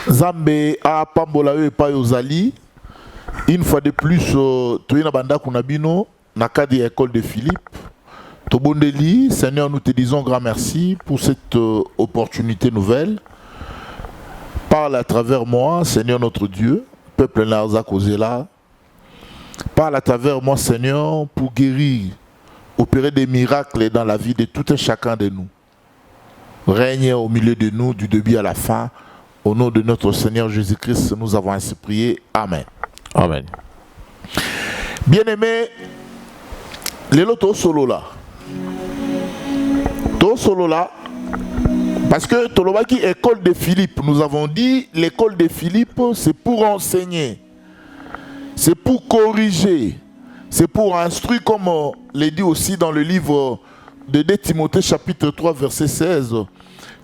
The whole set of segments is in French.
Zambe a pambola yo epai ozali. Une fois de plus, toyena banda kunabino na cadre de l'école de Philippe. Tobondeli, Seigneur, nous te disons grand merci pour cette opportunité nouvelle. Parle à travers moi, Seigneur notre Dieu, peuple Narza Kozela. Parle à travers moi, Seigneur, pour guérir, opérer des miracles dans la vie de tout un chacun de nous. Règne au milieu de nous, du début à la fin. Au nom de notre Seigneur Jésus-Christ, nous avons ainsi prié. Amen. Amen. Bien-aimés, les lotos solo là. To solo là. Parce que Tolobaki, école de Philippe, nous avons dit, l'école de Philippe, c'est pour enseigner. C'est pour corriger. C'est pour instruire, comme on l'a dit aussi dans le livre de 2 Timothée chapitre 3 verset 16.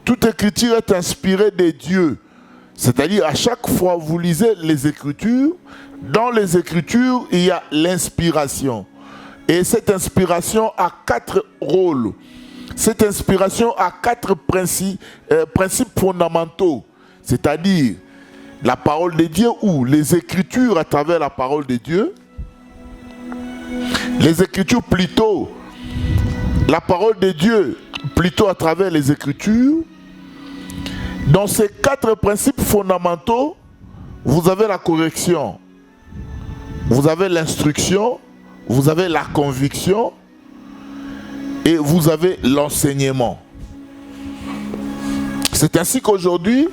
Toute écriture est inspirée de Dieu. C'est-à-dire, à chaque fois vous lisez les Écritures, dans les Écritures, il y a l'inspiration. Et cette inspiration a 4 rôles. Cette inspiration a 4 principes fondamentaux. C'est-à-dire, la parole de Dieu ou les Écritures à travers la parole de Dieu. Les Écritures plutôt, la parole de Dieu plutôt à travers les Écritures. Dans ces 4 principes fondamentaux, vous avez la correction, vous avez l'instruction, vous avez la conviction et vous avez l'enseignement. C'est ainsi qu'aujourd'hui,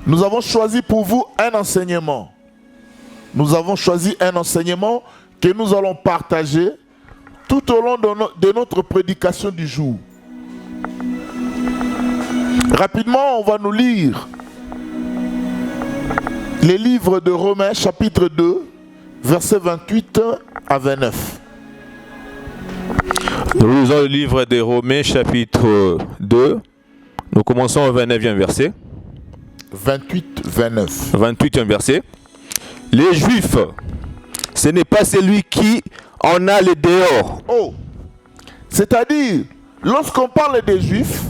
nous avons choisi pour vous un enseignement. Nous avons choisi un enseignement que nous allons partager tout au long de notre prédication du jour. Rapidement, on va nous lire les livres de Romains, chapitre 2, versets 28 à 29. Nous lisons le livre de Romains, chapitre 2. Nous commençons au 29e verset. 28-29. 28e verset. Les Juifs, ce n'est pas celui qui en a les dehors. Oh, c'est-à-dire, lorsqu'on parle des Juifs,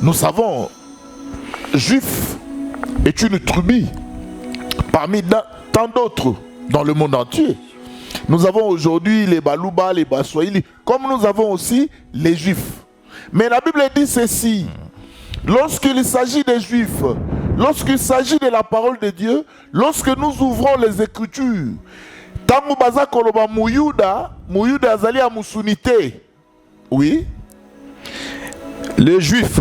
nous savons, Juif est une tribu parmi tant d'autres dans le monde entier. Nous avons aujourd'hui les Balouba, les Baswahili, comme nous avons aussi les Juifs. Mais la Bible dit ceci, lorsqu'il s'agit des Juifs, lorsqu'il s'agit de la parole de Dieu, lorsque nous ouvrons les Écritures, Tamu baza koloba muyuda azali a musunite. Oui. Les Juifs,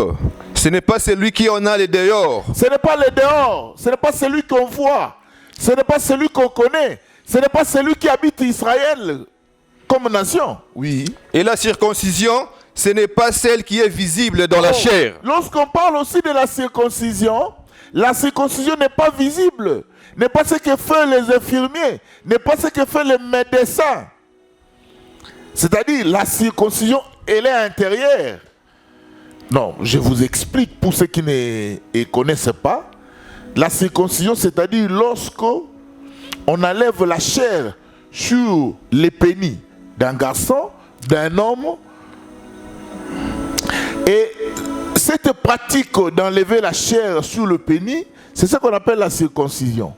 ce n'est pas celui qui en a les dehors. Ce n'est pas les dehors, ce n'est pas celui qu'on voit, ce n'est pas celui qu'on connaît, ce n'est pas celui qui habite Israël comme nation. Oui. Et la circoncision, ce n'est pas celle qui est visible dans la chair. Lorsqu'on parle aussi de la circoncision n'est pas visible, n'est pas ce que font les infirmiers, n'est pas ce que font les médecins. C'est-à-dire, la circoncision, elle est intérieure. Non, je vous explique pour ceux qui ne connaissent pas. La circoncision, c'est-à-dire lorsqu'on enlève la chair sur les pénis d'un garçon, d'un homme. Et cette pratique d'enlever la chair sur le pénis, c'est ce qu'on appelle la circoncision.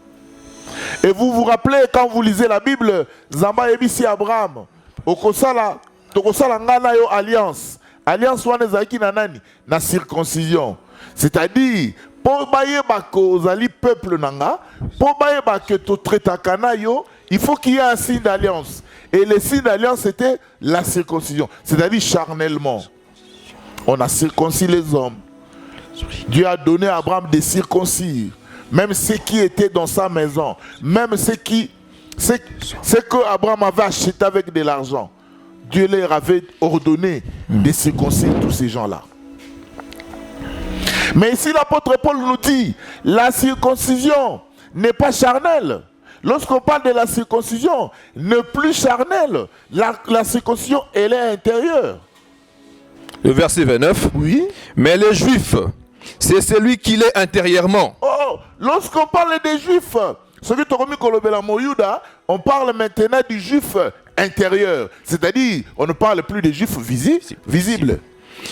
Et vous vous rappelez, quand vous lisez la Bible, Zamba Ebisi Abraham, Okosala Ngana yo alliance. Alliance wana ezalaki na nani na circoncision. C'est-à-dire pour bayeba ko ozali peuple nanga, pour bayeba que to traitaka na yo, il faut qu'il y ait un signe d'alliance. Et le signe d'alliance c'était la circoncision, c'est-à-dire charnellement. On a circoncis les hommes. Dieu a donné à Abraham de circoncire même ceux qui étaient dans sa maison, même ceux que Abraham avait acheté avec de l'argent. Dieu leur avait ordonné de circoncire tous ces gens-là. Mais ici, l'apôtre Paul nous dit, la circoncision n'est pas charnelle. Lorsqu'on parle de la circoncision, n'est plus charnelle. La circoncision, elle est intérieure. Le verset 29. Oui. Mais les Juifs, c'est celui qui l'est intérieurement. Oh, lorsqu'on parle des Juifs, on parle maintenant du Juif intérieur. C'est-à-dire, on ne parle plus des Juifs visibles.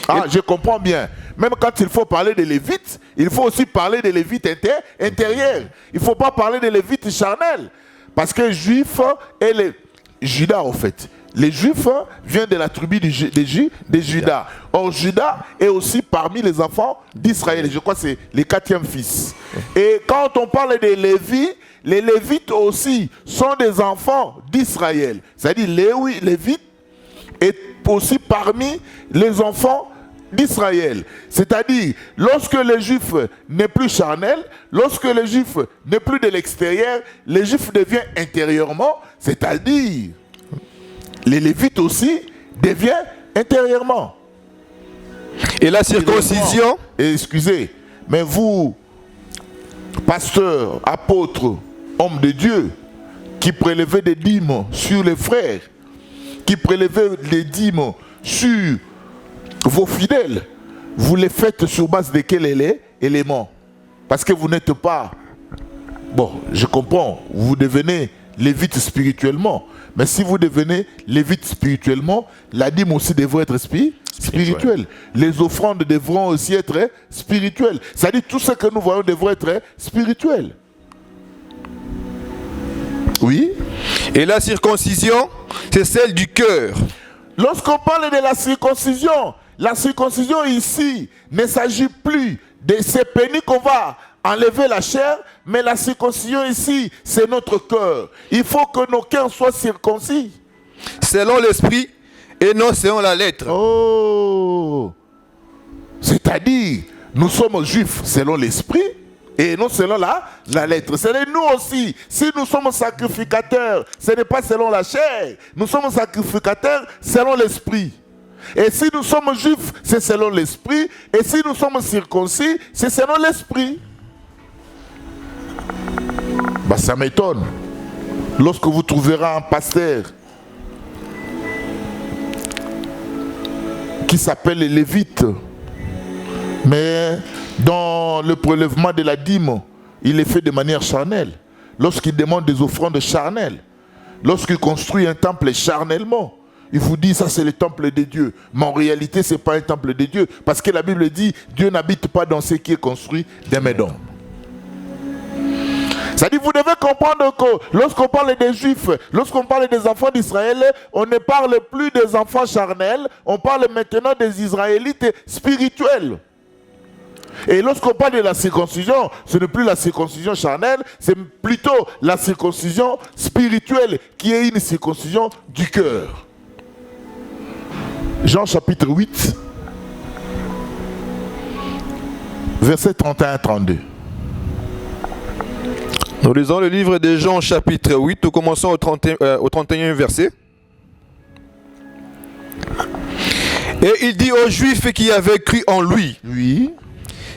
Ah, je comprends bien. Même quand il faut parler des Lévites, il faut aussi parler des Lévites intérieurs. Il ne faut pas parler des Lévites charnels. Parce que Juifs et les Judas, en fait. Les Juifs viennent de la tribu des Judas. Or, Judas est aussi parmi les enfants d'Israël. Je crois que c'est le 4e fils. Et quand on parle des Lévites, les Lévites aussi sont des enfants d'Israël. C'est-à-dire les Lévites est aussi parmi les enfants d'Israël. C'est-à-dire, lorsque le juif n'est plus charnel, lorsque le juif n'est plus de l'extérieur, le juif devient intérieurement, c'est-à-dire, les Lévites aussi deviennent intérieurement. Et la circoncision, excusez, mais vous, pasteurs, apôtres, hommes de Dieu, qui prélevez des dîmes sur les frères, qui prélevez des dîmes sur vos fidèles, vous les faites sur base de quel élément? Parce que vous n'êtes pas... Bon, je comprends, vous devenez lévite spirituellement. Mais si vous devenez lévite spirituellement, la dîme aussi devrait être spirituelle. Les offrandes devront aussi être spirituelles. C'est-à-dire tout ce que nous voyons devrait être spirituel. Oui. Et la circoncision, c'est celle du cœur. Lorsqu'on parle de la circoncision ici ne s'agit plus de ces pénis qu'on va enlever la chair, mais la circoncision ici, c'est notre cœur. Il faut que nos cœurs soient circoncis. Selon l'esprit et non selon la lettre. Oh! C'est-à-dire, nous sommes juifs selon l'esprit et non selon la lettre. C'est nous aussi. Si nous sommes sacrificateurs, ce n'est pas selon la chair. Nous sommes sacrificateurs selon l'esprit. Et si nous sommes juifs, c'est selon l'esprit. Et si nous sommes circoncis, c'est selon l'esprit. Bah, ça m'étonne. Lorsque vous trouverez un pasteur qui s'appelle les Lévites, mais dans le prélèvement de la dîme, il est fait de manière charnelle. Lorsqu'il demande des offrandes charnelles, lorsqu'il construit un temple charnellement, il vous dit ça c'est le temple de Dieu. Mais en réalité ce n'est pas un temple de Dieu. Parce que la Bible dit Dieu n'habite pas dans ce qui est construit des mains d'hommes. C'est-à-dire vous devez comprendre que lorsqu'on parle des Juifs, lorsqu'on parle des enfants d'Israël, on ne parle plus des enfants charnels, on parle maintenant des Israélites spirituels. Et lorsqu'on parle de la circoncision, ce n'est plus la circoncision charnelle, c'est plutôt la circoncision spirituelle qui est une circoncision du cœur. Jean chapitre 8, versets 31-32. Nous lisons le livre de Jean chapitre 8, nous commençons au 31e verset. Et il dit aux Juifs qui avaient cru en lui, oui.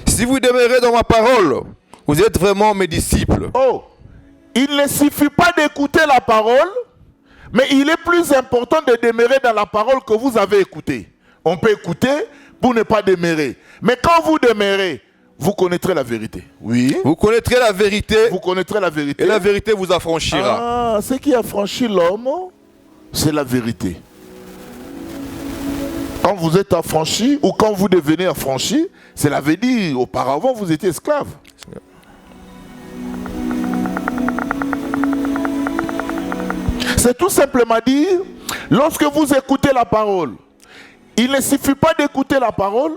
Si vous demeurez dans ma parole, vous êtes vraiment mes disciples. Oh, il ne suffit pas d'écouter la parole, mais il est plus important de demeurer dans la parole que vous avez écoutée. On peut écouter pour ne pas demeurer. Mais quand vous demeurez, vous connaîtrez la vérité. Oui. Vous connaîtrez la vérité. Vous connaîtrez la vérité. Et la vérité vous affranchira. Ah, ce qui affranchit l'homme, c'est la vérité. Quand vous êtes affranchi ou quand vous devenez affranchi, cela veut dire auparavant vous étiez esclave. C'est tout simplement dire, lorsque vous écoutez la parole, il ne suffit pas d'écouter la parole,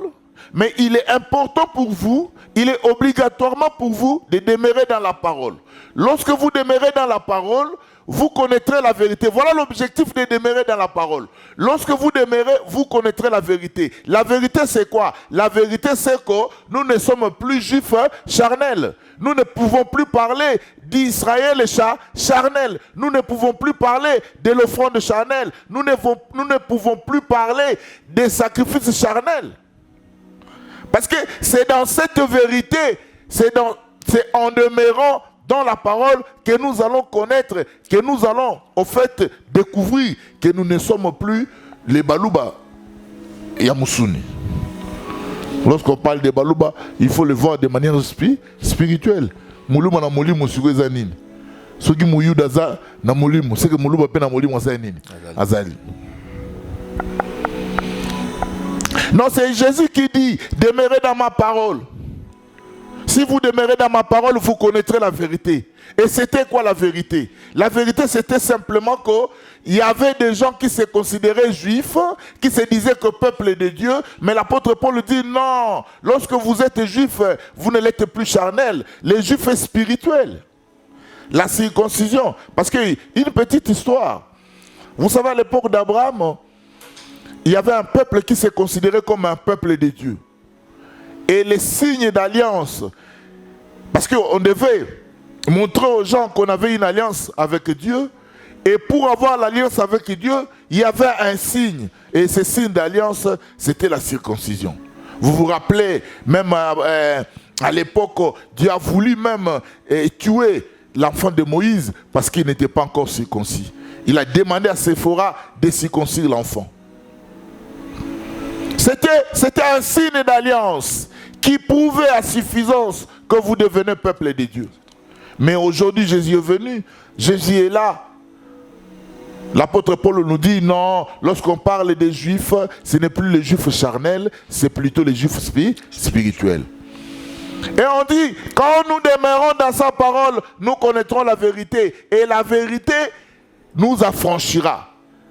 mais il est important pour vous, il est obligatoirement pour vous de demeurer dans la parole. Lorsque vous demeurez dans la parole, vous connaîtrez la vérité. Voilà l'objectif de demeurer dans la parole. Lorsque vous demeurez, vous connaîtrez la vérité. La vérité, c'est quoi? La vérité, c'est que nous ne sommes plus juifs charnels. Nous ne pouvons plus parler d'Israël charnel. Nous ne pouvons plus parler de l'offrande charnelle. Nous ne pouvons plus parler des sacrifices charnels. Parce que c'est dans cette vérité, c'est en demeurant dans la parole que nous allons connaître, que nous allons au fait découvrir que nous ne sommes plus les Balouba Yamoussouni. Lorsqu'on parle de Balouba, il faut le voir de manière spirituelle. Mouluma na molimu sukweza nini. Soki muyu daza na molimu, c'est que mouluba pe na molimu azali nini. Azali. Non, c'est Jésus qui dit, demeurez dans ma parole. Si vous demeurez dans ma parole, vous connaîtrez la vérité. Et c'était quoi la vérité? La vérité, c'était simplement qu'il y avait des gens qui se considéraient juifs, qui se disaient que peuple de Dieu, mais l'apôtre Paul dit non, lorsque vous êtes juif, vous ne l'êtes plus charnel. Les juifs sont spirituels. La circoncision, parce qu'une petite histoire. Vous savez, à l'époque d'Abraham, il y avait un peuple qui se considérait comme un peuple de Dieu. Et les signes d'alliance, parce qu'on devait montrer aux gens qu'on avait une alliance avec Dieu, et pour avoir l'alliance avec Dieu, il y avait un signe, et ce signe d'alliance, c'était la circoncision. Vous vous rappelez, même à l'époque, Dieu a voulu même tuer l'enfant de Moïse, parce qu'il n'était pas encore circoncis. Il a demandé à Séphora de circoncire l'enfant. C'était un signe d'alliance qui prouvait à suffisance que vous devenez peuple de Dieu. Mais aujourd'hui, Jésus est venu, Jésus est là. L'apôtre Paul nous dit non, lorsqu'on parle des juifs, ce n'est plus les juifs charnels, c'est plutôt les juifs spirituels. Et on dit, quand nous demeurons dans sa parole, nous connaîtrons la vérité. Et la vérité nous affranchira.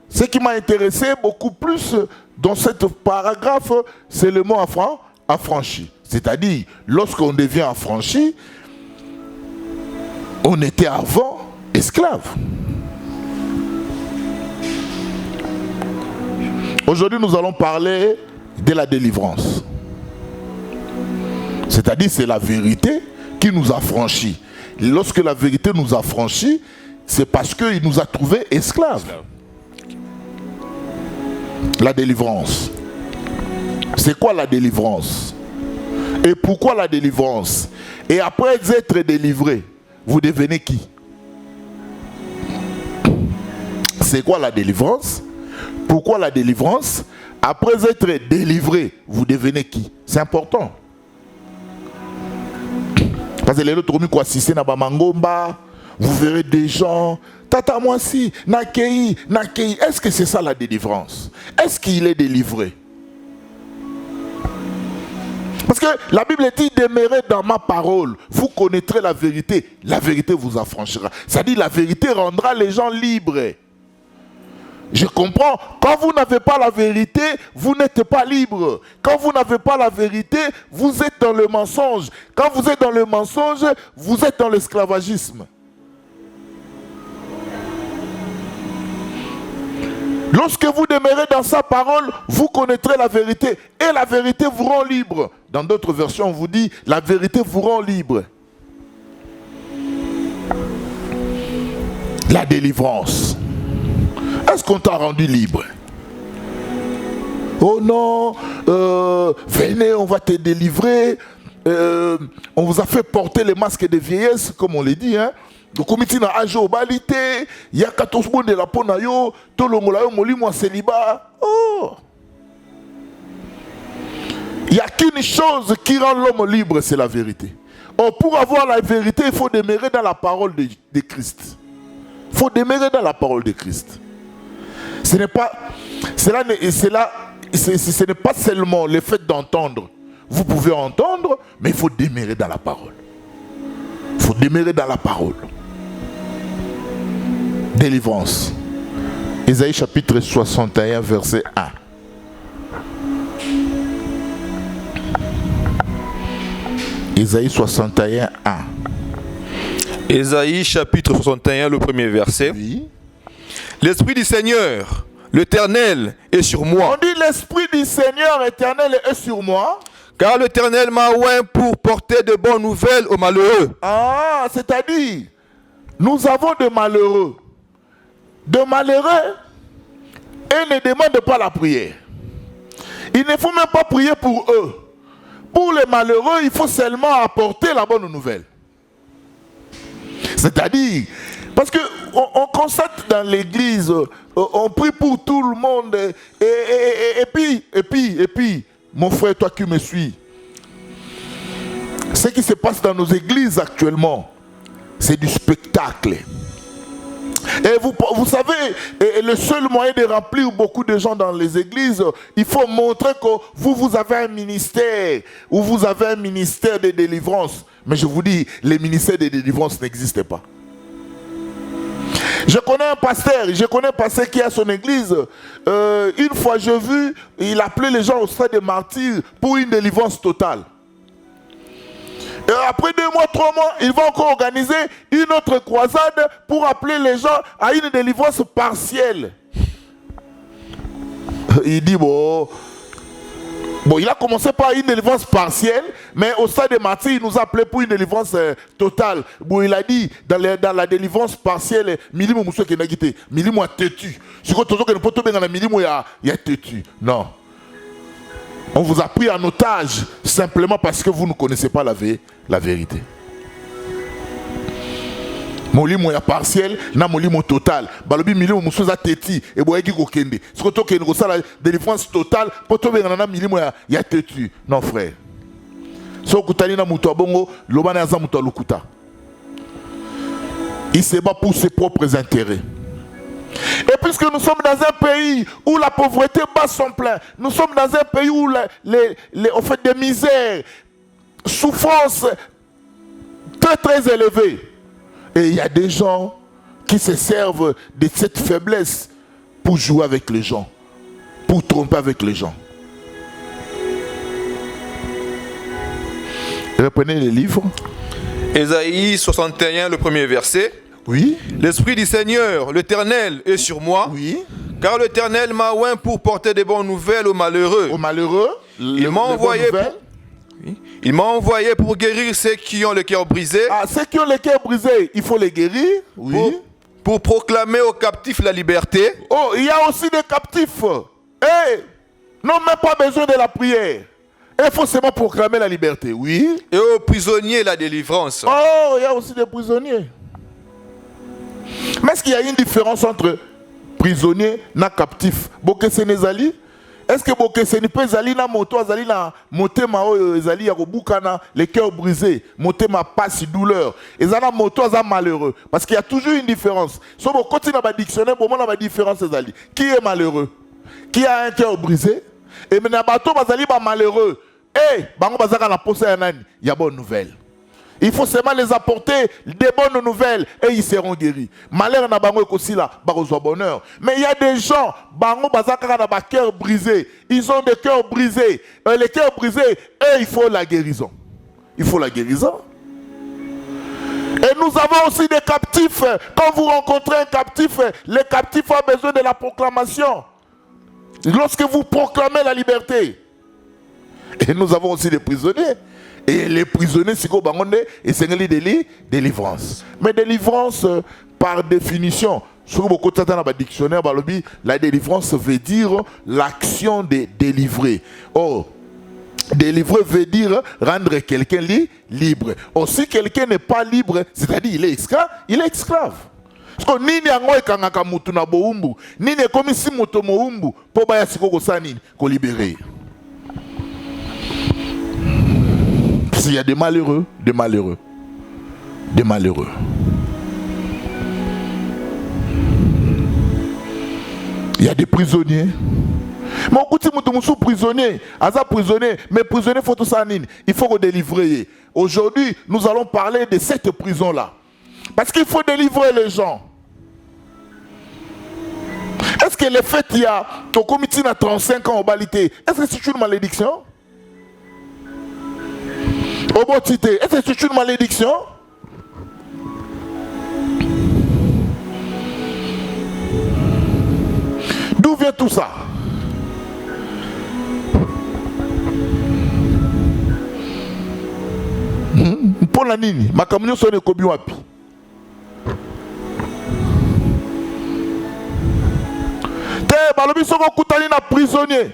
Ce qui m'a intéressé beaucoup plus dans cette paragraphe, c'est le mot affranchi. C'est-à-dire, lorsqu'on devient affranchi, on était avant esclave. Aujourd'hui, nous allons parler de la délivrance. C'est-à-dire, c'est la vérité qui nous affranchit. Lorsque la vérité nous affranchit, c'est parce qu'il nous a trouvés esclaves. La délivrance. C'est quoi la délivrance? Et pourquoi la délivrance? Et après être délivré, vous devenez qui? C'est quoi la délivrance? Pourquoi la délivrance? Après être délivré, vous devenez qui? C'est important. Parce que les autres ont quoi, si c'est na bamangomba, vous verrez des gens, tata moi si, nakei. Est-ce que c'est ça la délivrance? Est-ce qu'il est délivré? Parce que la Bible dit, demeurez dans ma parole, vous connaîtrez la vérité vous affranchira. C'est-à-dire la vérité rendra les gens libres. Je comprends, quand vous n'avez pas la vérité, vous n'êtes pas libre. Quand vous n'avez pas la vérité, vous êtes dans le mensonge. Quand vous êtes dans le mensonge, vous êtes dans l'esclavagisme. Lorsque vous demeurez dans sa parole, vous connaîtrez la vérité. Et la vérité vous rend libre. Dans d'autres versions, on vous dit, la vérité vous rend libre. La délivrance. Est-ce qu'on t'a rendu libre? Oh non, venez, on va te délivrer. On vous a fait porter les masques de vieillesse, comme on les dit, hein. Le comité na ajo balité, il y a 14 bonnes de la ponayo, tout le monde moli moi célibat. Oh! Il n'y a qu'une chose qui rend l'homme libre, c'est la vérité. Or, pour avoir la vérité, il faut demeurer dans la parole de Christ. Il faut demeurer dans la parole de Christ. Ce n'est pas seulement le fait d'entendre. Vous pouvez entendre, mais il faut demeurer dans la parole. Il faut demeurer dans la parole. Délivrance. Ésaïe chapitre 61, verset 1. Ésaïe 61, 1. Ésaïe chapitre 61, le premier verset. Oui. L'Esprit du Seigneur, l'Éternel, est sur moi. On dit l'Esprit du Seigneur éternel est sur moi. Car l'Éternel m'a oint pour porter de bonnes nouvelles aux malheureux. Ah, c'est-à-dire, nous avons des malheureux. Des malheureux, et ne demandent pas la prière. Il ne faut même pas prier pour eux. Pour les malheureux, il faut seulement apporter la bonne nouvelle. C'est-à-dire, parce qu'on constate dans l'église, on prie pour tout le monde, et puis, mon frère, toi qui me suis, ce qui se passe dans nos églises actuellement, c'est du spectacle. Et vous savez, le seul moyen de remplir beaucoup de gens dans les églises, il faut montrer que vous avez un ministère, ou vous avez un ministère de délivrance. Mais je vous dis, les ministères de délivrance n'existent pas. Je connais un pasteur qui a son église. Une fois j'ai vu, il appelait les gens au stade de martyrs pour une délivrance totale. Et après 2 mois, 3 mois, il va encore organiser une autre croisade pour appeler les gens à une délivrance partielle. Il dit bon, il a commencé par une délivrance partielle, mais au stade de martyrs, il nous a appelé pour une délivrance totale. Bon, il a dit, dans la délivrance partielle, Milimo Moussou qui n'a quitté, Milimo a têtu. Si vous avez pas tomber dans la Milimo, il y a têtu. Non. On vous a pris en otage simplement parce que vous ne connaissez pas la vérité. Molimo ya partiel na molimo total. Balobi milimo muso za teti et boyeki ko kende. Ce que to ke ngo sala délivrance totale poto benga na milimo ya teti. Non frère. So kutani na muto bongo lobana za muto lukuta. Il se bat pour ses propres intérêts. Et puisque nous sommes dans un pays où la pauvreté bat son plein, nous sommes dans un pays où on fait des misères, souffrances très très élevées. Et il y a des gens qui se servent de cette faiblesse pour jouer avec les gens, pour tromper avec les gens. Reprenez les livres. Ésaïe 61, le premier verset. Oui. L'Esprit du Seigneur, l'Éternel, est sur moi. Oui. Car l'Éternel m'a oint pour porter des bonnes nouvelles aux malheureux. Aux malheureux. Il m'a envoyé pour guérir ceux qui ont le cœur brisé. Ah, ceux qui ont le cœur brisé, il faut les guérir. Oui. Pour proclamer aux captifs la liberté. Oh, il y a aussi des captifs. Non, même pas besoin de la prière. Il faut seulement proclamer la liberté. Oui. Et aux prisonniers la délivrance. Oh, il y a aussi des prisonniers. Mais est-ce qu'il y a une différence entre prisonnier et captif? Est-ce que Bokeseni peut zali na moto azali na motema o ezali ya kobukana les cœurs brisés, motema passe douleur. Ezana moto aza malheureux parce qu'il y a toujours une différence. So bo continue na dictionnaire bo mona ba différence ezali. Qui est malheureux? Qui a un cœur brisé? Et maintenant bato bazali ba malheureux. Bango bazaka na posa ya nani? Ya bonne nouvelle. Il faut seulement les apporter des bonnes nouvelles et ils seront guéris. Malheur na bango aussi là, barozo bonheur. Mais il y a des gens, bango bazaka na ba cœur brisé. Ils ont des cœurs brisés. Les cœurs brisés, il faut la guérison. Il faut la guérison. Et nous avons aussi des captifs. Quand vous rencontrez un captif, les captifs ont besoin de la proclamation. Lorsque vous proclamez la liberté. Et nous avons aussi des prisonniers. Et les prisonniers, c'est quoi? Et c'est une délivrance. Mais délivrance, par définition, sur beaucoup de dictionnaire, la délivrance veut dire l'action de délivrer. Oh, délivrer veut dire rendre quelqu'un libre. Or, si quelqu'un n'est pas libre, c'est-à-dire il est esclave. Parce que nini yango ekangaka mutu na boumbu, nini ekomi si moto moumbu, po baya siko kosa nini ko libérer. Il y a des malheureux, des malheureux, des malheureux. Il y a des prisonniers. Mais on prisonnier, mais prisonnier faut tout ça. Il faut délivrer. Aujourd'hui, nous allons parler de cette prison-là. Parce qu'il faut délivrer les gens. Est-ce que le fait qu'il y a ton comité à 35 ans en balité, est-ce que c'est une malédiction? Obotité, est-ce que c'est une malédiction? D'où vient tout ça? Pour la nini, ma communion sonne comme wapi. Balobi soko kutali na prisonnier.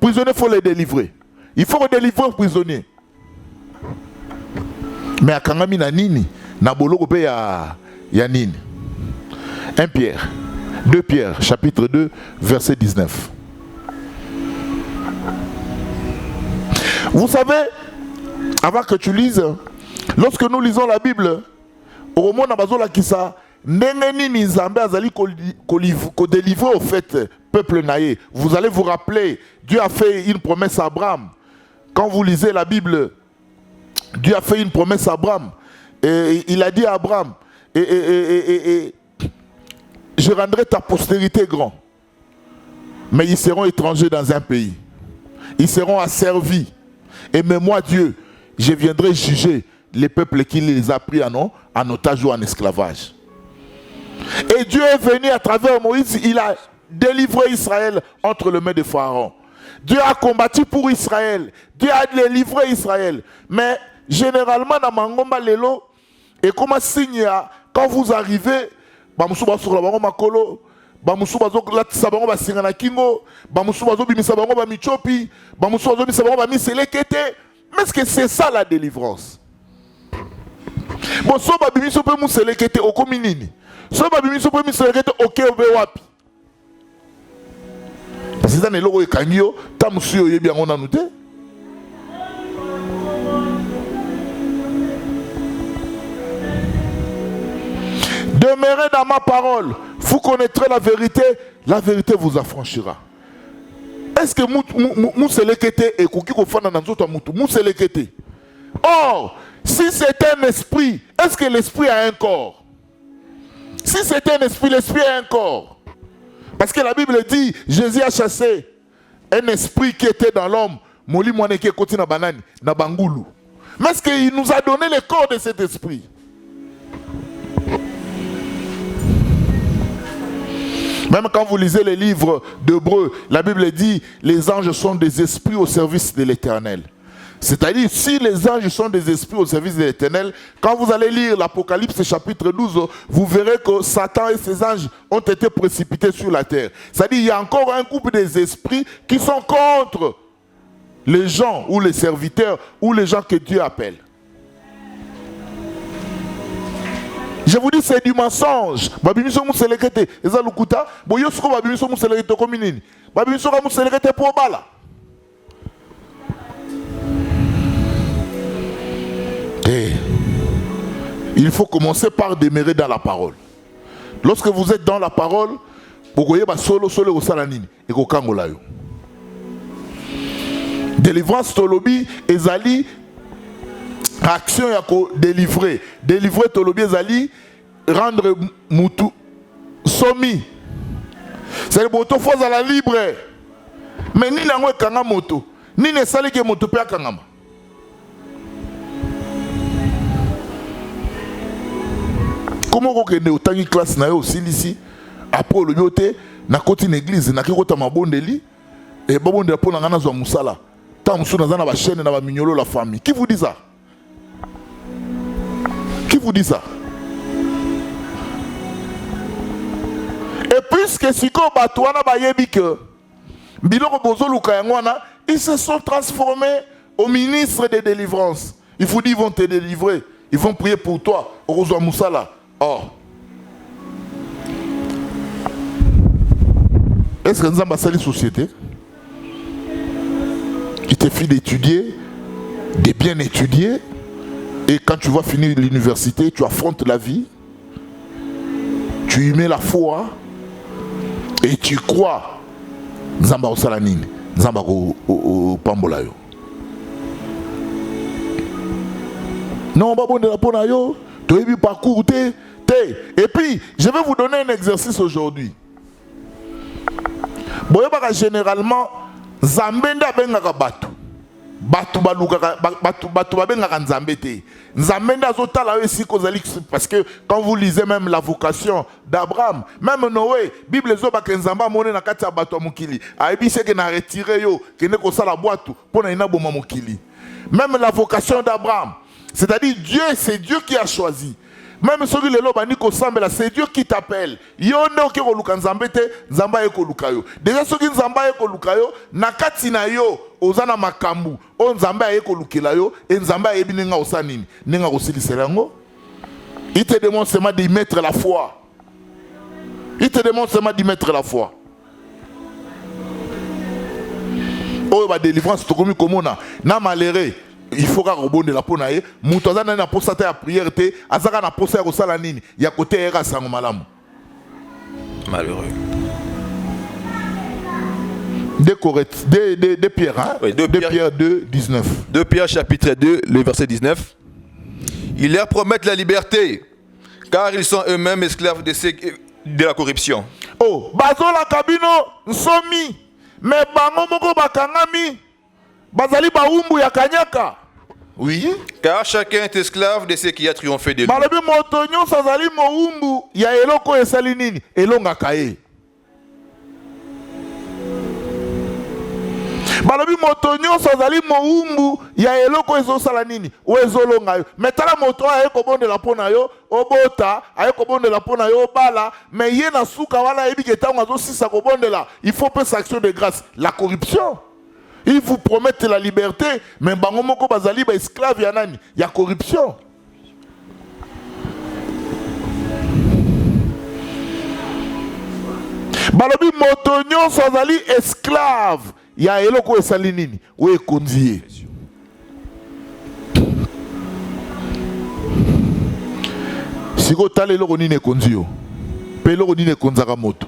Prisonnier faut les délivrer. Il faut délivrer un prisonnier. Mais à Kangami na nini, na boloko pe ya nini. 1 Pierre, 2 Pierre, chapitre 2, verset 19. Vous savez, avant que tu lises, lorsque nous lisons la Bible, au moment où on a ndenge nini Nzambe azali délivrer au fait peuple naïe. Vous allez vous rappeler, Dieu a fait une promesse à Abraham. Quand vous lisez la Bible, Dieu a fait une promesse à Abraham. Et il a dit à Abraham, je rendrai ta postérité grand. Mais ils seront étrangers dans un pays. Ils seront asservis. Et mais moi, Dieu, je viendrai juger les peuples qui les a pris en otage ou en esclavage. Et Dieu est venu à travers Moïse, il a délivré Israël entre les mains de Pharaon. Dieu a combattu pour Israël. Dieu a délivré Israël. Mais généralement, dans Mangomba Lelo, et comme signe, quand vous arrivez, Bamusuba sur la Makolo, Bamusuba Latisa Bango Basingana Kingo, Bamusuba Bimisa Bango Bamichopi, Bamusuba Bimisa Bango Bamiselekete. Mais est-ce que c'est ça la délivrance? Bon, so Babimiso peut Mousselekete au Kominini. So Babimiso peut Mousselekete au Keobewapi. Parce que c'est un logo et Kangyo, Tamusio Yebi en Anoute. Demeurez dans ma parole, vous connaîtrez la vérité vous affranchira. Est-ce que Mousselekete et Kouki Kofana Nanzota Moutou, Mousselekete? Or, si c'est un esprit, est-ce que l'esprit a un corps? Si c'est un esprit, l'esprit a un corps. Parce que la Bible dit, Jésus a chassé un esprit qui était dans l'homme. Moli Mwaneke Koti na banani, na Bangoulou. Mais est-ce qu'il nous a donné le corps de cet esprit? Même quand vous lisez les livres d'Hébreux, la Bible dit, les anges sont des esprits au service de l'Éternel. C'est-à-dire, si les anges sont des esprits au service de l'Éternel, quand vous allez lire l'Apocalypse chapitre 12, vous verrez que Satan et ses anges ont été précipités sur la terre. C'est-à-dire, il y a encore un groupe des esprits qui sont contre les gens ou les serviteurs ou les gens que Dieu appelle. Je vous dis, c'est du mensonge. Babimiso Mousselekete, Ezalukuta, Boyosko Babimiso Mousselekete Kominini, Babimiso Mousselekete Pobala. Et il faut commencer par demeurer dans la parole. Lorsque vous êtes dans la parole, vous voyez solo au salanini et au kangolayo. Délivrance tolobi ezali action ya ko délivrer. Délivrer tolobi ezali rendre mutu somi. C'est le moto faut à la libre. Mais ni nango kanga moto, ni ne sali ke moto pe kangama. Comment vous avez autant classe na yo silisi après le bioté na côté église na kikota mabondeli et babonde pour na ngana zo musala tant musu na ba chaîne na ba mignolo la famille. Qui vous dit ça? Qui vous dit ça? Et puisque siko batwana ba yebi que biloko bozoluka yangwana, ils se sont transformés au ministre de délivrance. Il faut dire ils vont te délivrer, ils vont prier pour toi au zo musala. Or, est-ce que nous avons une société qui te fait d'étudier, de bien étudier, et quand tu vas finir l'université, tu affrontes la vie, tu y mets la foi, et tu crois, Nzamba au Salanine, Nzamba au Pambolayo. Non, pas bon de la ponayo, tu as vu parcours. Et puis, je vais vous donner un exercice aujourd'hui. Généralement, Zambenda bengaka batu. Batu babengaka Nzambe te. Nzambenda zotala aussi parce que quand vous lisez même la vocation d'Abraham, même Noé, Bible zoba ke Nzamba mone na kati ya batu mukili. Aibi se ke na retiré yo, ke ne ko sala boatu pour na ina boma mukili. Même la vocation d'Abraham, c'est-à-dire Dieu, c'est Dieu qui a choisi. Même celui qui est c'est Dieu qui t'appelle. Yono ki koluka Nzambe te, Nzamba ekoluka yo. Déjà ceux qui Nzamba ekoluka yo, nakati na yo ozana makambu, o Nzamba ekolukela yo, et Nzamba ebi ninga osanini, ninga osilisela ngo. Il te demande seulement d'y mettre la foi. Il te demande seulement d'y mettre la foi. Oh ba délivrance to komi komona, na maléré. il faut ka rebonde la pona ye muto azana na posa ta ya prière te azaka na posa ya kosala nini ya côté era sango malamu malheureux. De Pierre, hein? Oui, de Pierre 2, 19. 2 Pierre chapitre 2, le verset 19. Ils leur promettent la liberté, car ils sont eux-mêmes esclaves de la corruption. Oh, bazola kabino nsomi, mais bango moko bakangami, bazali baumbu ya kanyaka. Oui. Car chacun est esclave de ce qui a triomphé de lui. Balobi motonyo sazali moumbu ya eloko esali nini, elonga kaye. Balobi moto nyonso azali moumbu ya eloko ezosala nini o ezolonga yo metala moto aye kobondela pona yo obota aye kobondela pona yo obala mais ye na suka wana yebi ke tango azosisa kobondela il faut pas action de grâce la corruption ils vous promettent la liberté mais bango moko bazali ba esclave ya nani ya corruption. Balobi moto nyonso azali esclave ya eloko esali nini we konzie siko tala eloko nini ekonzio pe eloko nini ekonzaka moto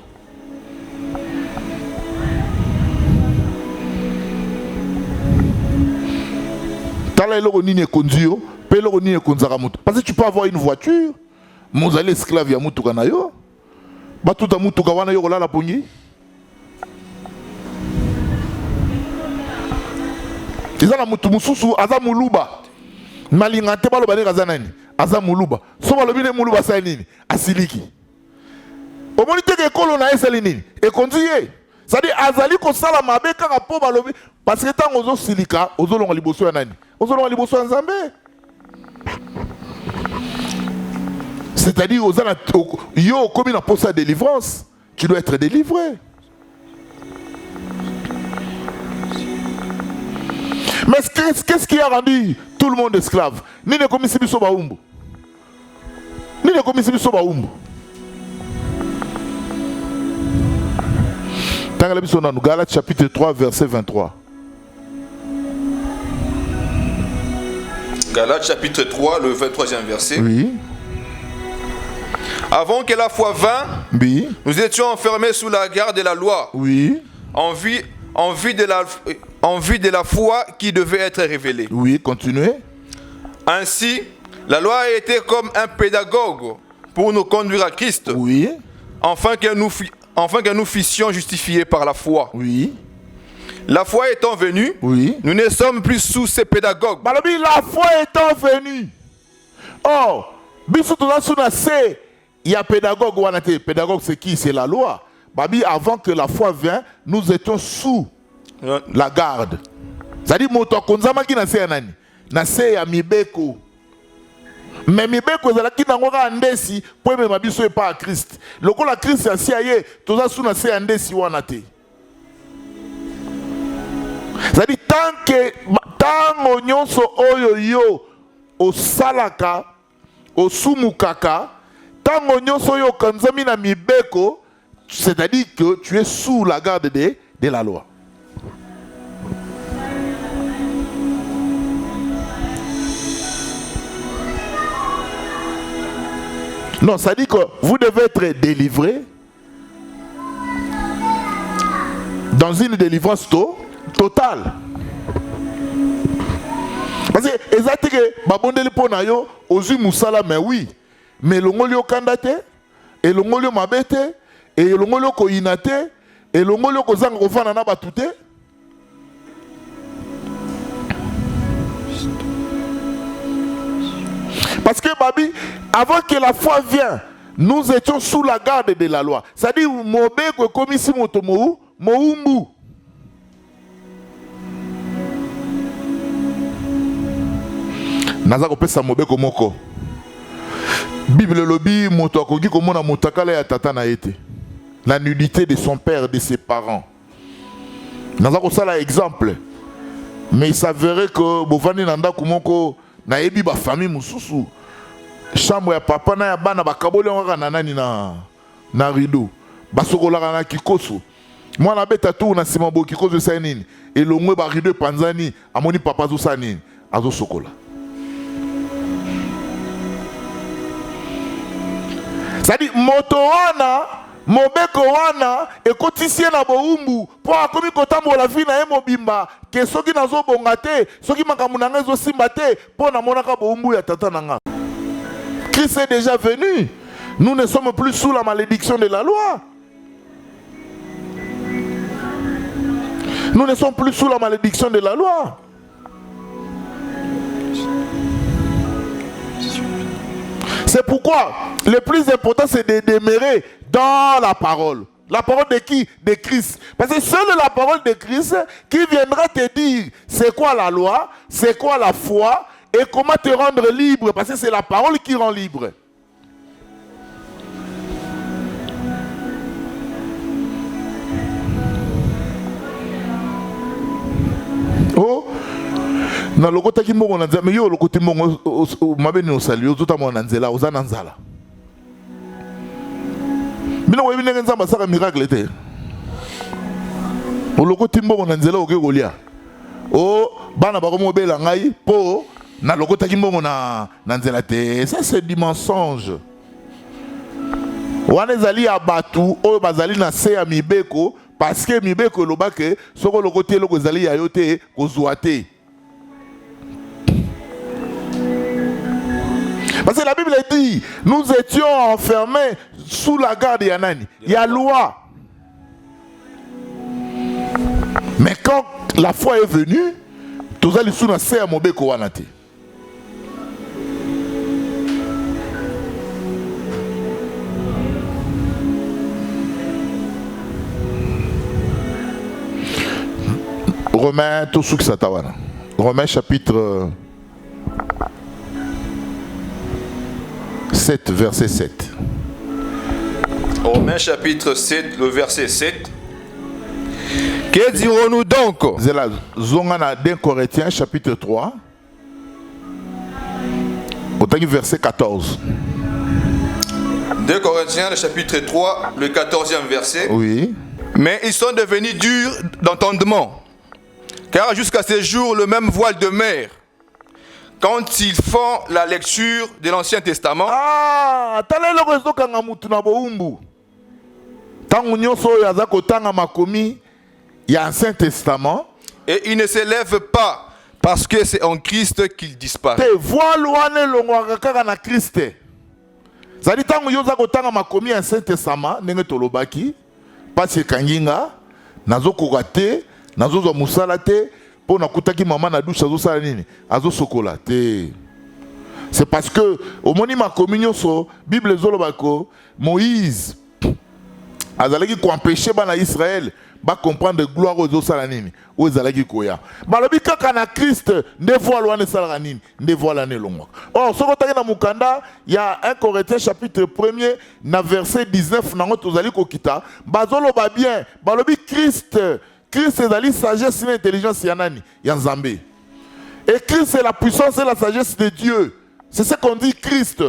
tala eloko nini ekonzio pe eloko nini ekonzaka moto parce que tu peux avoir une voiture mozali esclave ya mutuka na yo batuta mutuka wana yo kolala pongi izana mutu mususu aza muluba malinga te baloba ne kaza nani aza muluba so balobi ne muluba sa nini asiliki omoni te ke kolo na esali nini ekonzi ye c'est-à-dire azali kosala mabe kaka po balobi parce que tango ozo silika ozolonga liboso ya nani ozolonga liboso ya Nzambe c'est-à-dire ozana yo komi na posa de délivrance tu dois être délivré. Mais qu'est-ce qui a rendu tout le monde esclave? Ni ne komisi biso baumbu. Ni ne komisi biso baumbu. Tangala biso na Galates chapitre 3 verset 23. Galates chapitre 3 le 23e verset. Oui. Avant que la foi vînt, oui. Nous étions enfermés sous la garde de la loi. Oui. En vue de la foi qui devait être révélée. Oui, continuez. Ainsi, la loi a été comme un pédagogue pour nous conduire à Christ. Oui. Afin que nous fissions justifiés par la foi. Oui. La foi étant venue, oui. Nous ne sommes plus sous ces pédagogues. Balobi, la foi étant venue. Oh, biso toza suna se ya pédagogue wana te. Pédagogue c'est qui? C'est la loi. Babi, avant que la foi vienne, nous étions sous la garde. C'est-à-dire, moto konzama ki na se ya nani? Na se ya mibeko. Mais mibeko ezalaki nango ka ndesi po emema biso epa ya Christ. Lokola Christ asi aye, toza sous na se ya ndesi wana te. C'est-à-dire, tango nyonso oyo yo osalaka, osumukaka, tango nyonso oyo kanzami na mibeko, c'est-à-dire que tu es sous la garde de la loi. Non, ça dit que vous devez être délivré dans une délivrance totale. Parce que exactement babondeli pona yo ozu musala mais oui, mais longoli okandate et longoli mabete et longoli koinate et longoli kozanga kofana na batute. Parce que babi, avant que la foi vienne, nous étions sous la garde de la loi. C'est-à-dire mobeko komisi moto moumbu. Nazako pesa mobeko moko. Bible lobi moto akoki komona motakala ya tata na ete. La nudité de son père, de ses parents. Nazako sala exemple. Mais il s'avérait que bovani nanda kumoko na ebi ba famille mususu. Chambre ya papa na ya bana bakaboli ngaka na nani na rideau. Basokolaka na kikoso. Mwana beta tu na sima bo kikoso sa nini. Elongwe ba rideau panzani amoni papa zo sa nini. azo sokola. C'est-à-dire moto wana mobeko wana ekotisie na boumbu po akomi kotambola vie na ye mobimba ke soki nazo bonga te soki makambo na ngai ezosimba te po namonaka boumbu ya tata na nga. Christ est déjà venu. Nous ne sommes plus sous la malédiction de la loi. Nous ne sommes plus sous la malédiction de la loi. C'est pourquoi le plus important c'est de demeurer dans la parole. La parole de qui? De Christ. Parce que seule la parole de Christ qui viendra te dire c'est quoi la loi, c'est quoi la foi et comment te rendre libre. Parce que c'est la parole qui rend libre. Oh, na lokota ki mbongo na nzela mais yo lokoti mbongo mabeni osali yo tota mona nzela ozana nzala. Bino webi ndenge nzamba saka miracle te. O lokoti mbongo na nzela oke kolia. O bana ba komobela ngai po na lokota ki mbongo na nzela te. Ça c'est du mensonge. Wana ezali ya batu oyo bazali na se ya mibeko parce que mibeko lobake soko lokoti eloko ezali ya yo te kozwa te. Parce que la Bible dit, nous étions enfermés sous la garde Yanani. Il y a loi. Mais quand la foi est venue, tous les sous nasé à mobeko wanate. Romains, tout ce que ça tawana. Romains chapitre 7, verset 7. Romains chapitre 7, le verset 7. Que dirons-nous donc? Zela Zongana 2 Corinthiens chapitre 3. Autant que verset 14. 2 Corinthiens, le chapitre 3, le 14e verset. Oui. Mais ils sont devenus durs d'entendement, car jusqu'à ce jour, le même voile de mer, quand ils font la lecture de l'Ancien Testament. Ah, talelo rezo kanga mutu na boumbu. Tangu nyonso yaza kotanga makomi ya Ancien Testament. Et ils ne se lèvent pas parce que c'est en Christ qu'ils disparaissent. Te voile wane longwa kaka na Christ. Zali tangu yoza kotanga makomi ya Ancien Testament ndenge tolobaki, pasi kanginga, nazo kokate, nazo zo musala te. Po na kutaki mama na douche azo sala nini azo sokola te. C'est parce que au moni ma communion so Bible zolobako Moïse azalaki ko empêcher bana Israël ba comprendre gloire aux sala nini o ezalaki koya balobi kaka na Christ nde voile wana sala nini nde voile na longo. Or soko taki na mukanda ya 1 Corinthiens chapitre 1er na verset 19 nango tozali ko kita bazoloba bien balobi Christ est la sagesse et l'intelligence yanani yanzambe. Et Christ c'est la puissance et la sagesse de Dieu. C'est ce qu'on dit Christ.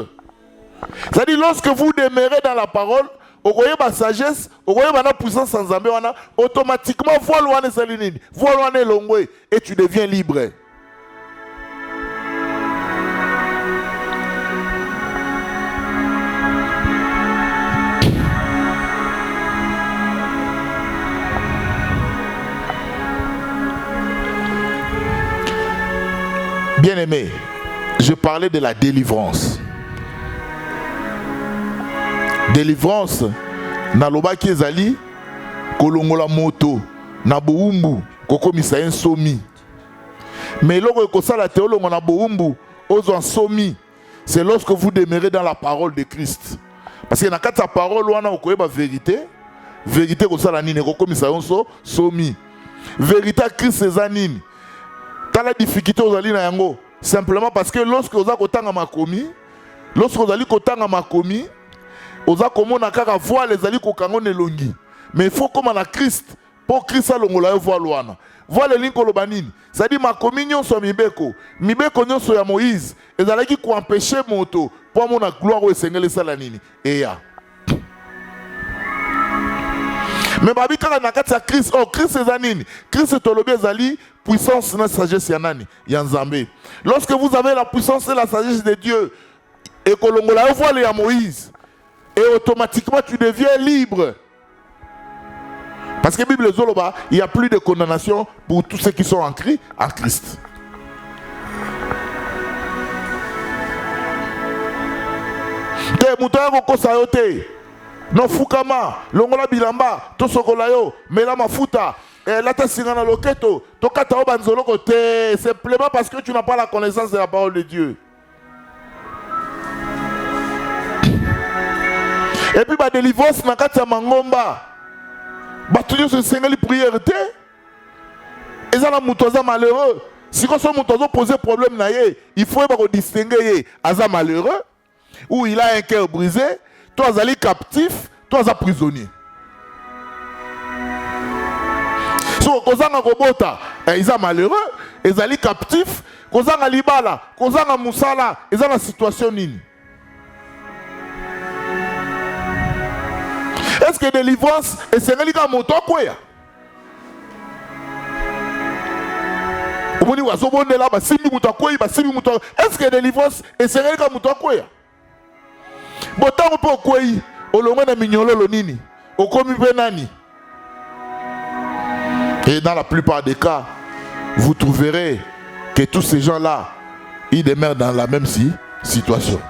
C'est-à-dire lorsque vous demeurez dans la parole, vous voyez ma sagesse, vous voyez ma puissance en Zambé, automatiquement voilà salinine, voilà longwe et tu deviens libre. Bien-aimé, je parlais de la délivrance. Délivrance, na lobaki ezali kolongola moto na boumbu koko misayen somi. Mais lorsque kosala teolongo na boumbu ozo somi, c'est lorsque vous demeurez dans la parole de Christ. Parce que na kata parole wana okoyeba vérité, vérité kosala nini koko misayen somi. Vérité Christ ezanini. T'as la difficulté aux alliés na yango simplement parce que lorsque vous avez kotanga makomi, lorsque vous allez kotanga makomi, vous avez komona kaka voile les alliés kokango nelongi. Mais il faut comme na Christ pour Christ a longola voile wana. Voile linko lobanini. Ça dit makomi nyonso mibeko, mibeko nyonso ya Moïse, ezalaki ko empêcher moto pour mona gloire au Seigneur sala nini. Et ya. Mais babi kaka na kati ya Christ, oh Christ ezanini. Christ tolobi ezali puissance na sagesse ya nani? Ya Nzambe. Lorsque vous avez la puissance et la sagesse de Dieu, et que l'on la voile ya Moïse, et automatiquement tu deviens libre. Parce que la Bible Zoloba, il n'y a plus de condamnation pour tous ceux qui sont en Christ. Te mutaya ko sayote. No fukama, longola bilamba, to sokolayo, mela mafuta, lata singana loketo, to kata obanzolo kote, simplement parce que tu n'as pas la connaissance de la parole de Dieu. Et puis, la délivrance, na kati ya mangomba. Batuyo se sengeli prière te. Et ça, la moutoza malheureux. Si on a posé problème, il faut distinguer aza malheureux, ou il a un cœur brisé, toi, azali captif, toi, azali prisonnier. Si on a robota, ils sont malheureux, ils sont captifs, ils sont libala, ils sont moussala, ils sont dans la situation nini. Est-ce que délivrance est sénélique à mon temps quoi? Est-ce que délivrance est sénélique à mon temps quoi? Botan on peut quoi? Au loin de mignolo lonini, au commis benani. Et dans la plupart des cas, vous trouverez que tous ces gens-là, ils demeurent dans la même situation.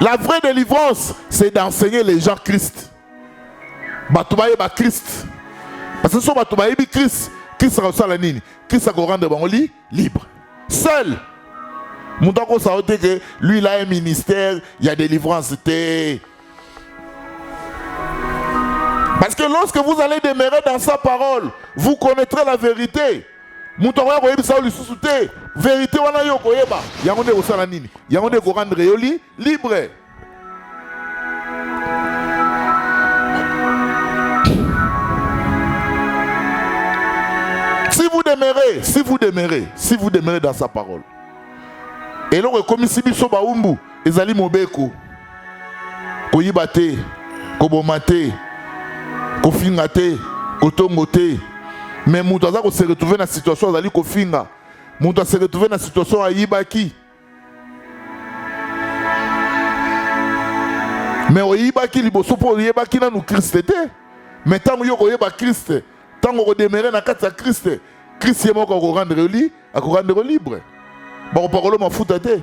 La vraie délivrance, c'est d'enseigner les gens Christ. Batoubaye ba Christ. Parce que si Batoubaye bi Christ, Christ sera la nini. Christ va rendre libre. Seul. Moutako ça a que lui il a un ministère, il y a délivrance. Parce que lorsque vous allez demeurer dans sa parole, vous connaîtrez la vérité. Moutako koyebi sa lisusuté. Vérité wana yo koyeba. Yango nde osala nini? Yango nde ko rendre yo libre. Si vous demeurez dans sa parole. Et là, comme si biso baumbu, ezali mobeko. Koyibate, kobomate, kofingate, kotongote. Mais mouta za ko se retrouver dans la situation ezali kofinga. Mouta se retrouver dans la situation ayibaki. Mais oyibaki liboso po oyibaki na nous Christ te. Mais tant yo koyeba Christ, tant ko demeurer na kati ya Christ. Christ est mort à rendre libre. Baroparolo mafuta te.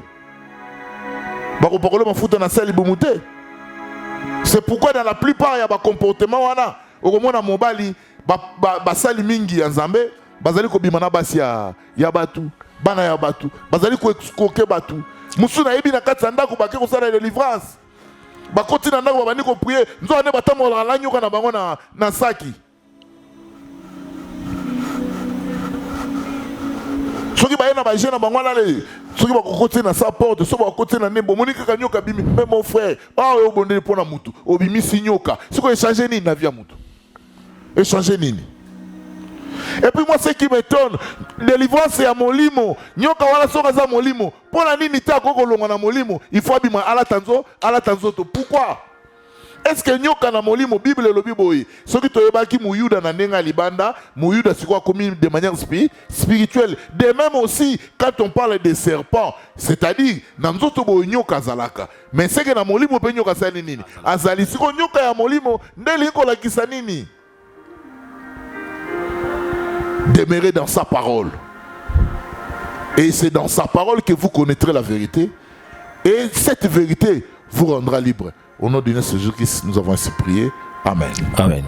Baroparolo mafuta na sali bumuté. C'est pourquoi dans la plupart il y a des comportements wana. Au moins mobali basali mingi ya Nzambe, bazali ko bimana basi ya batu, bana ya batu, bazali ko excoquer batu. Musuna yebi na kati ndako bake ko sala délivrance. Ba koti na ndako babani ko prier, nzo ane batamola la nyoka na bango na saki. Soki ba yena ba jena bango la le, soki ba kokoti na sa porte, soki ba kokoti na nembo, monika ka nyoka bimi, mais mon frère, o bonde pona mutu, obimi sinyoka. Siko échanger ni na via mutu. Échanger nini. Et puis moi ce qui m'étonne, délivrance c'est à molimo. Nyoka wala soka za molimo. Pour la nini ta koko longa na molimo, il faut abima ala tanzo to. Pourquoi? Est-ce que nyoka na molimo Bible le biboyi? Ce qui te yebaki muyuda na nenga libanda, muyuda c'est quoi commis de manière spirituelle. De même aussi quand on parle des serpents, c'est-à-dire namzoto bo nyoka zalaka. Mais c'est que na molimo pe nyoka sali nini? Azali siko nyoka ya molimo ndeli ko la kisa nini? Demeurez dans sa parole. Et c'est dans sa parole que vous connaîtrez la vérité. Et cette vérité vous rendra libre. Au nom de Jésus-Christ, nous avons ainsi prié. Amen. Amen.